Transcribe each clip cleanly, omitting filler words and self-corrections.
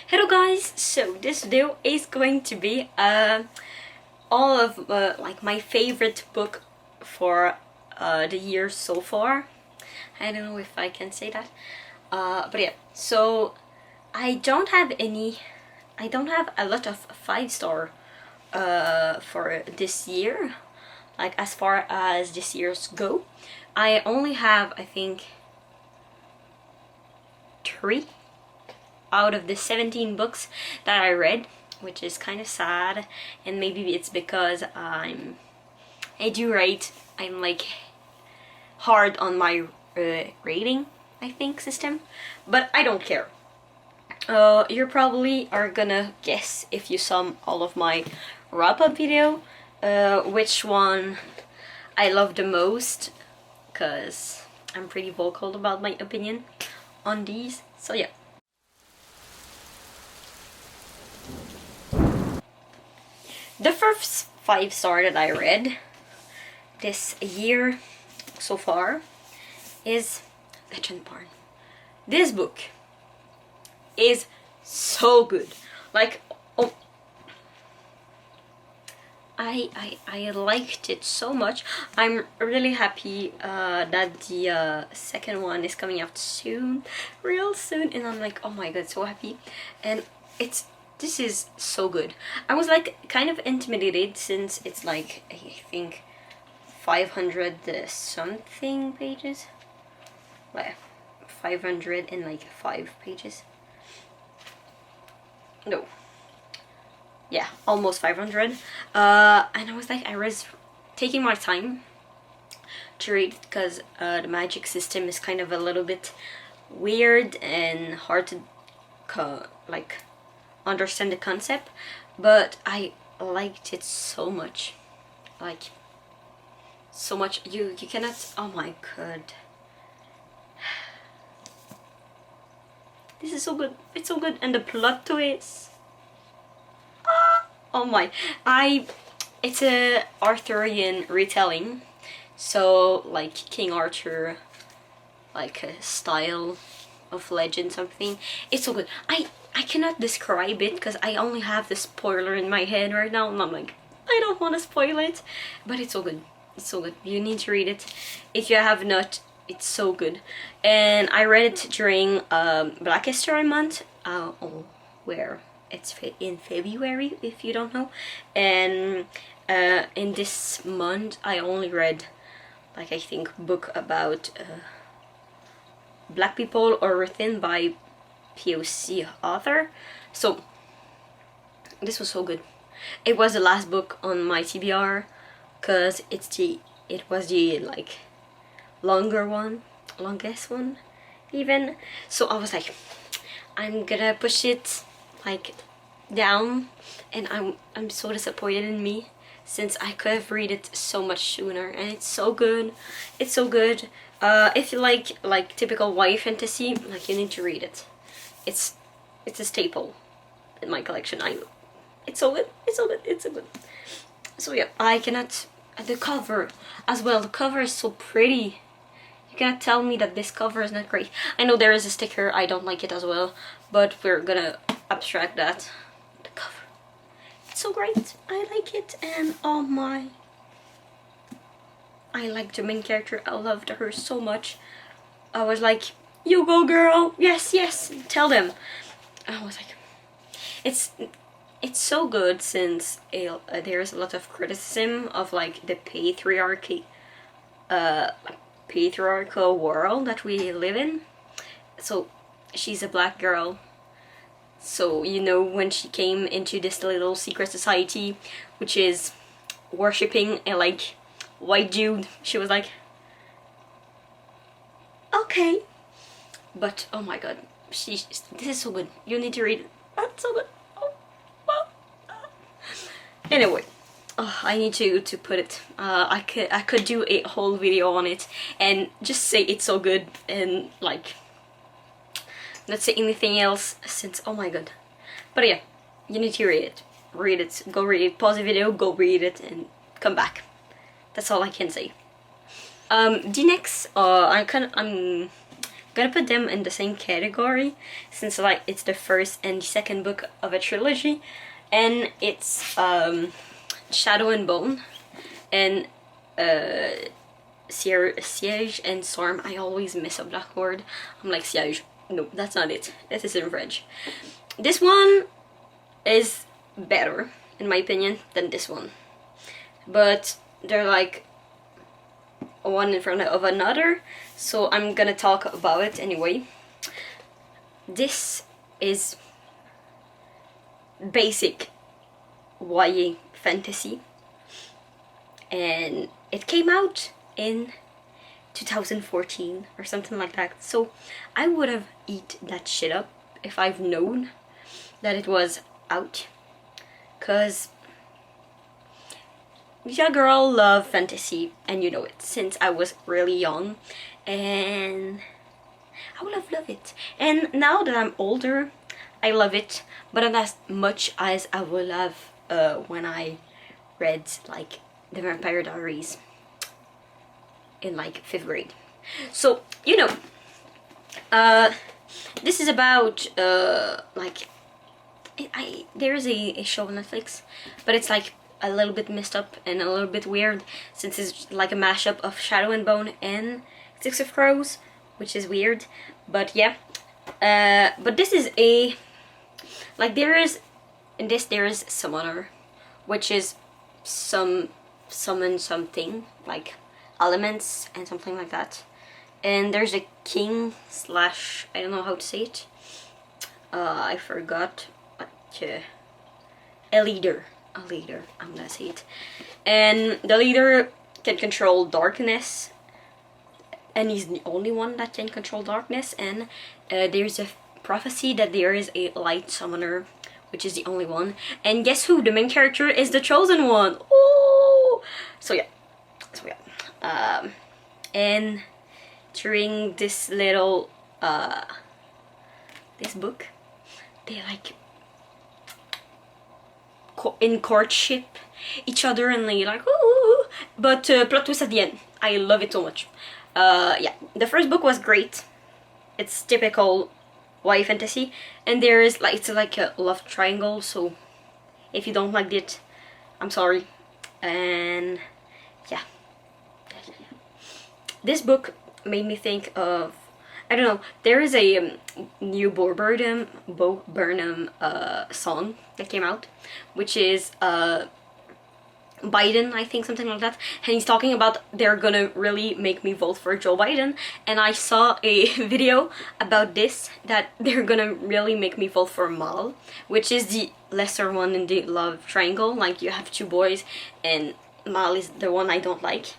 Hello guys, so this video is going to be all of like my favorite book for the year so far. I don't know if I can say that, but yeah. So I don't have a lot of 5-star for this year, like as far as this year's go. I only have, I think, 3 out of the 17 books that I read, which is kind of sad, and maybe it's because I'm like hard on my rating, I think, system, but I don't care. You probably are gonna guess, if you saw all of my wrap-up video, which one I love the most, because I'm pretty vocal about my opinion on these, so yeah. The first 5-star that I read this year so far is Legendborn. This book is so good. Like, oh, I liked it so much. I'm really happy that the second one is coming out soon, real soon, and I'm like, oh my god, so happy. And this is so good. I was like kind of intimidated since it's like, I think 500 something pages. Well, 505 pages. No. Yeah, almost 500. And I was like, I was taking my time to read it because the magic system is kind of a little bit weird and hard to like understand the concept, but I liked it so much, like so much. You cannot, oh my god, this is so good. It's so good. And the plot twist, oh my, it's a Arthurian retelling, so like King Arthur, like a style of legend, something. It's so good. I cannot describe it because I only have the spoiler in my head right now, and I'm like, I don't want to spoil it, but it's so good. It's so good. You need to read it if you have not. It's so good. And I read it during Black History Month, where it's in February, if you don't know. And in this month I only read, like, I think book about black people or written by POC author. So this was so good. It was the last book on my TBR because it was the like longest one even. So I was like, I'm gonna push it like down, and I'm so disappointed in me since I could have read it so much sooner. And it's so good. It's so good. If you like typical YA fantasy, like, you need to read it. It's a staple in my collection. It's so good. It's so good. It's so good. So yeah, I cannot. The cover as well. The cover is so pretty. You cannot tell me that this cover is not great. I know there is a sticker. I don't like it as well, but we're gonna abstract that. The cover. It's so great. I like it, and oh my. I like the main character. I loved her so much. I was like, you go girl, yes, yes, tell them. I was like, it's so good since there's a lot of criticism of like the patriarchal world that we live in. So she's a black girl, so you know, when she came into this little secret society which is worshipping a like white dude, she was like, okay. But oh my god, this is so good. You need to read it. That's so good. Anyway, I need to put it. I could do a whole video on it and just say it's so good and like not say anything else since, oh my god. But yeah, you need to read it. Read it. Go read it. Pause the video. Go read it and come back. That's all I can say. The next, I'm gonna put them in the same category, since like it's the first and the second book of a trilogy, and it's Shadow and Bone and Siege and Storm. I always mess up that word. I'm like Siege. No, that's not it. That is in French. This one is better, in my opinion, than this one. But they're like one in front of another, so I'm gonna talk about it anyway. This is basic YA fantasy, and it came out in 2014 or something like that, so I would have eat that shit up if I've known that it was out, cause your girl love fantasy, and you know it since I was really young, and I would have loved it. And now that I'm older, I love it, but not as much as I would have when I read like The Vampire Diaries in like 5th grade. So you know, this is about like there's a show on Netflix, but it's like a little bit messed up and a little bit weird, since it's like a mashup of Shadow and Bone and Six of Crows, which is weird. But yeah, but this is a like there is summoner, which is summon something like elements and something like that, and there's a king slash, I don't know how to say it, I forgot, but a leader, I'm gonna say it, and the leader can control darkness, and he's the only one that can control darkness, and there's a prophecy that there is a light summoner, which is the only one, and guess who? The main character is the chosen one. Oh, so yeah, and during this little this book, they like in courtship each other, and they like ooh, but plot twist at the end. I love it so much. Yeah, the first book was great. It's typical YA fantasy, and there is like, it's like a love triangle, so if you don't like it, I'm sorry. And yeah, this book made me think of, I don't know, there is a new Bo Burnham song that came out, which is Biden, I think, something like that, and he's talking about they're gonna really make me vote for Joe Biden, and I saw a video about this, that they're gonna really make me vote for Mal, which is the lesser one in the love triangle. Like, you have two boys and Mal is the one I don't like,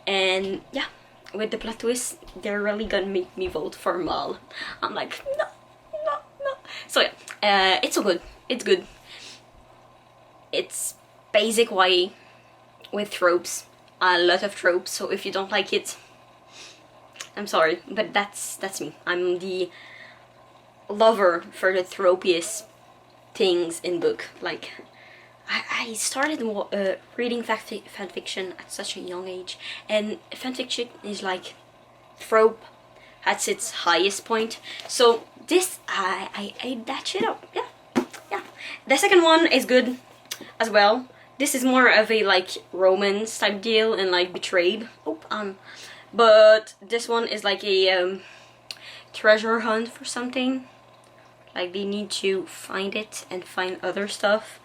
and yeah, with the plot twist, they're really gonna make me vote for Mal. I'm like, no. So yeah, it's so good. It's good. It's basic YA with tropes, a lot of tropes. So if you don't like it, I'm sorry, but that's me. I'm the lover for the tropiest things in book. Like, I started reading fanfiction at such a young age, and fanfiction is like trope at its highest point. So this, I ate that shit up. Yeah. The second one is good as well. This is more of a like romance type deal and like betrayed. But this one is like a treasure hunt for something. Like, they need to find it and find other stuff,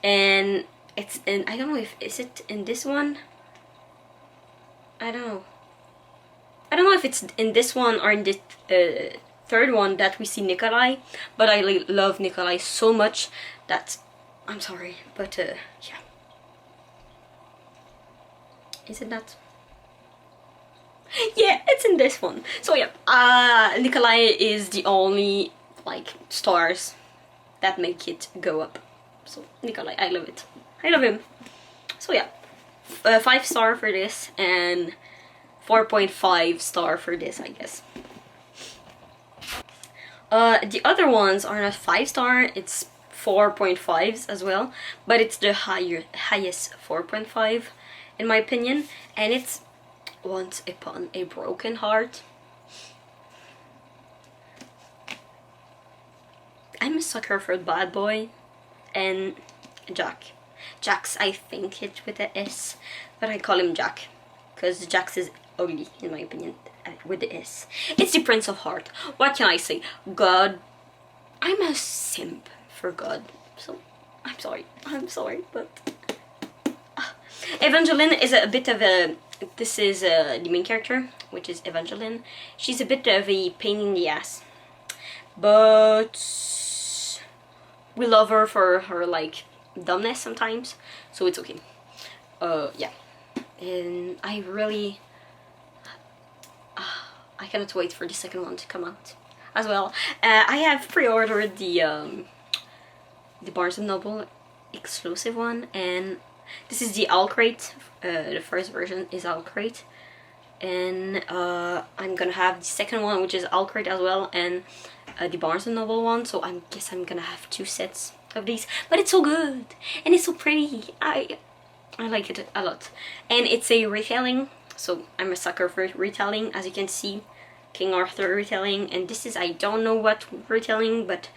and it's in, I don't know if is it in this one. I don't know if it's in this one or in the third one that we see Nikolai, but I love Nikolai so much that I'm sorry, but yeah. Is it that? Yeah, it's in this one. So yeah, Nikolai is the only like stars that make it go up. So Nikolai, I love it. I love him. So yeah, 5 star for this and 4.5 star for this, I guess. The other ones are not 5 star, it's 4.5s as well, but it's the highest 4.5 in my opinion, and it's Once Upon a Broken Heart. a sucker for Bad Boy and Jack. Jax, I think it's with a S, but I call him Jack because Jax is ugly in my opinion with the S. It's the Prince of Heart. What can I say? God, I'm a simp for God, so I'm sorry, but Evangeline is a bit of a, this is the main character, which is Evangeline. She's a bit of a pain in the ass, but we love her for her like dumbness sometimes, so it's okay. Yeah, and I really I cannot wait for the second one to come out as well. I have pre-ordered the Barnes & Noble exclusive one, and this is the All Crate. The first version is All Crate, and I'm gonna have the second one, which is All Crate as well, and the Barnes & Noble one, so I guess I'm gonna have 2 sets of these. But it's so good and it's so pretty. I like it a lot, and it's a retelling, so I'm a sucker for retelling. As you can see, King Arthur retelling, and this is, I don't know what retelling, but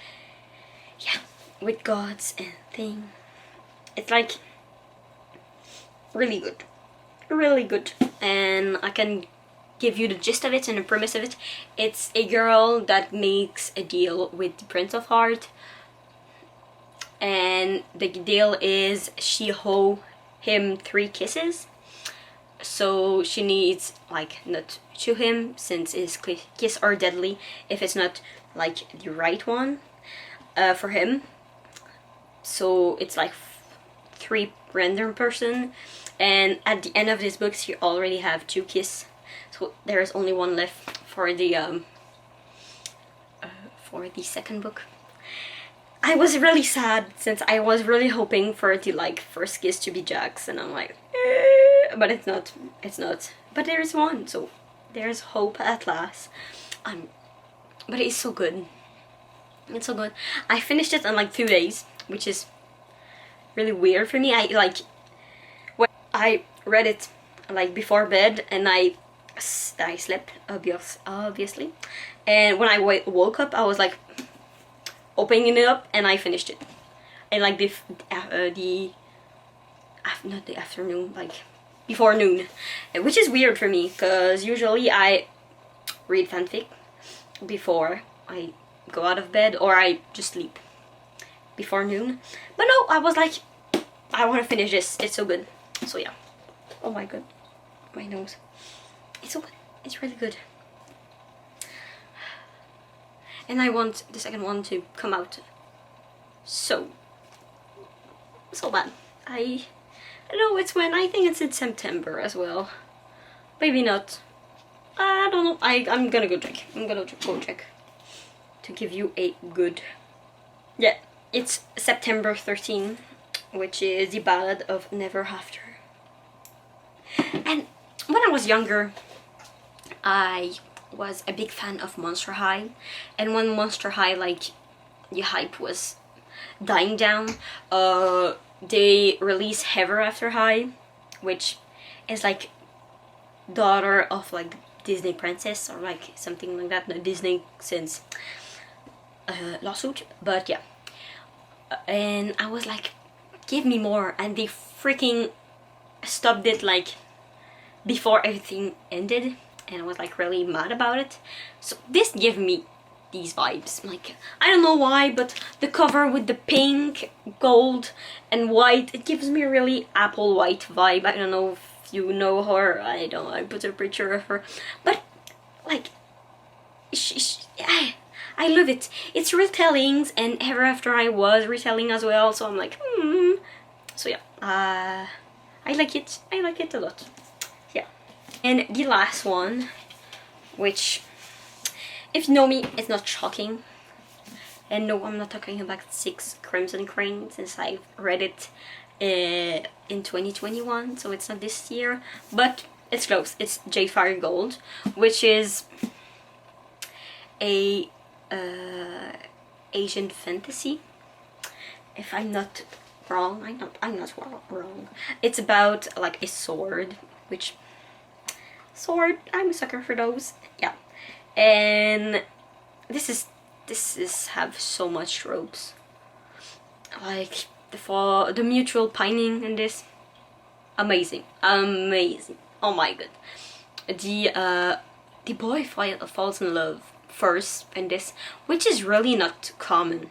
yeah, with gods and thing. It's like really good, and I can give you the gist of it and the premise of it. It's a girl that makes a deal with the Prince of Heart, and the deal is she owe him 3 kisses, so she needs like not to him, since his kiss are deadly if it's not like the right one for him. So it's like 3 random person, and at the end of this book you already have 2 kisses, so there is only 1 left for the second book. I was really sad, since I was really hoping for the like first kiss to be Jack's, and I'm like but it's not, but there's one, so there's hope at last. But it's so good, it's so good. I finished it in like 2 days, which is really weird for me. When I read it like before bed, and I slept obviously, and when I woke up, I was like opening it up, and I finished it. And like not the afternoon, like before noon, which is weird for me, because usually I read fanfic before I go out of bed, or I just sleep before noon. But no, I was like, I want to finish this, it's so good. So yeah, oh my god, my nose, it's so good, it's really good. And I want the second one to come out so bad. I know it's when, I think it's in September as well. Maybe not. I don't know. I'm gonna go check. I'm gonna go check to give you a good. Yeah, it's September 13, which is the Ballad of Never After. And when I was younger, I was a big fan of Monster High, and when Monster High, like, the hype was dying down, they released Ever After High, which is like daughter of like Disney princess, or like something like that. No, Disney since lawsuit, but yeah. And I was like, give me more, and they freaking stopped it like before everything ended, and I was like really mad about it. So this gave me these vibes, like, I don't know why, but the cover with the pink, gold and white, it gives me a really Apple White vibe. I don't know if you know her, I put a picture of her, but like I love it. It's retellings, and Ever After I was retelling as well, so I'm like so yeah, I like it a lot. Yeah. And the last one, which, if you know me, it's not shocking. And no, I'm not talking about 6 Crimson Crane, since I've read it in 2021, so it's not this year, but it's close. It's Jade Fire Gold, which is a Asian fantasy, if I'm not wrong. I'm not wrong. It's about like a sword, which I'm a sucker for those. Yeah. And this is this is have so much tropes. Like the mutual pining in this, amazing, amazing. Oh my god. The boy falls in love first in this, which is really not common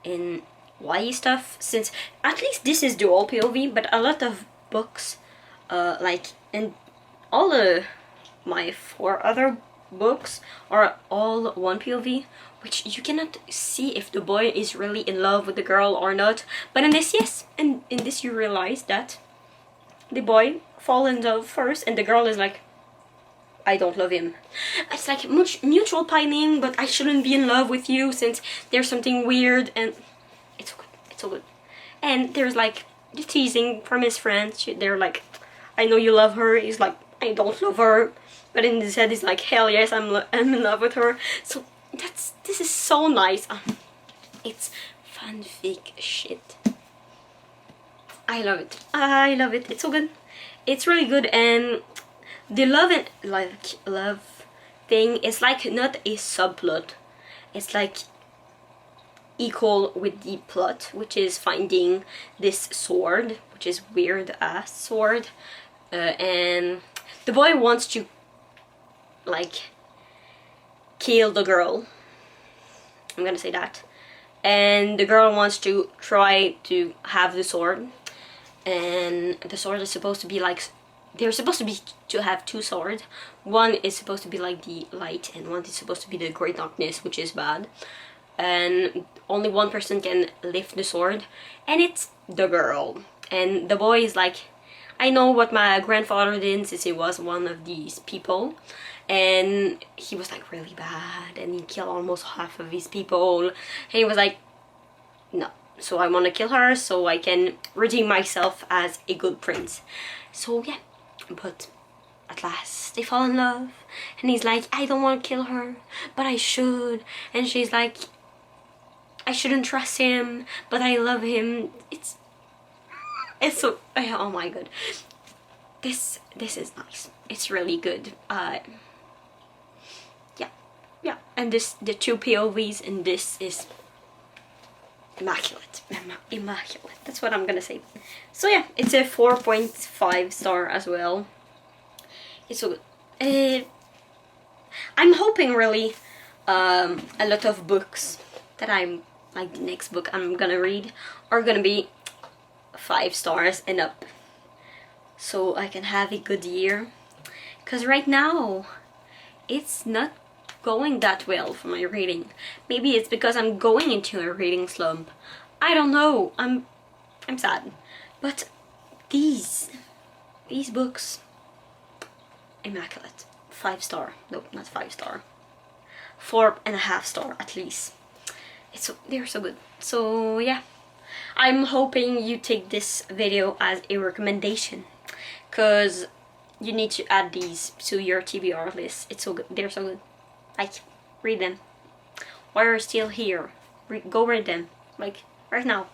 in YA stuff, since at least this is dual POV, but a lot of books, like in all my 4 other books are all one POV, which you cannot see if the boy is really in love with the girl or not. But in this, yes, and in this you realize that the boy falls in love first and the girl is like, I don't love him. It's like mutual pining, but I shouldn't be in love with you since there's something weird, and it's so good, it's so good. And there's like the teasing from his friends. They're like, I know you love her. He's like, I don't love her. But in his head he's like, hell yes, I'm in love with her. So this is so nice. It's fanfic shit. I love it. I love it. It's so good. It's really good, and the love thing is like not a subplot. It's like equal with the plot, which is finding this sword, which is weird ass sword, and the boy wants to like kill the girl. I'm gonna say that. And the girl wants to try to have the sword, and the sword is supposed to be like, they're supposed to have 2 swords. One is supposed to be like the light, and one is supposed to be the great darkness, which is bad. And only one person can lift the sword, and it's the girl. And the boy is like, I know what my grandfather did since he was one of these people, and he was like really bad, and he killed almost half of these people, and he was like, no, so I want to kill her so I can redeem myself as a good prince. So yeah, but at last they fall in love, and he's like, I don't want to kill her, but I should. And she's like, I shouldn't trust him, but I love him. It's so, oh my god, this is nice. It's really good. Yeah, and the 2 POVs in this is immaculate. Immaculate, that's what I'm gonna say. So yeah, it's a 4.5 star as well. It's so good. I'm hoping really a lot of books that I'm like, the next book I'm gonna read are gonna be 5 stars and up, so I can have a good year, because right now it's not going that well for my reading. Maybe it's because I'm going into a reading slump. I don't know. I'm sad. But these books, immaculate. 5 star. No, not 5 star. 4.5 star at least. They're so good. So yeah, I'm hoping you take this video as a recommendation, because you need to add these to your TBR list. It's so good. They're so good. Like, read them while you're still here. Go read them, like right now.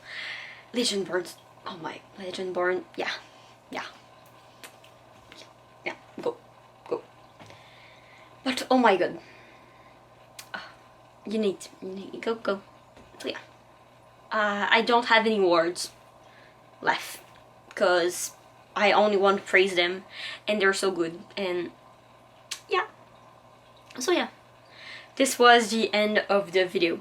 Legendborn. Oh my, Legendborn. Yeah. Go. But oh my god, you need go. So yeah, I don't have any words left, because I only want to praise them, and they're so good. And yeah, so yeah, this was the end of the video.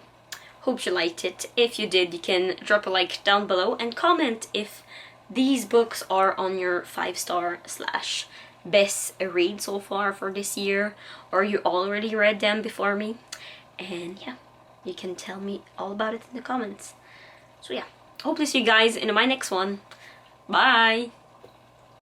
Hope you liked it. If you did, you can drop a like down below and comment if these books are on your 5-star / best read so far for this year, or you already read them before me. And yeah, you can tell me all about it in the comments. So yeah, hope to see you guys in my next one. Bye!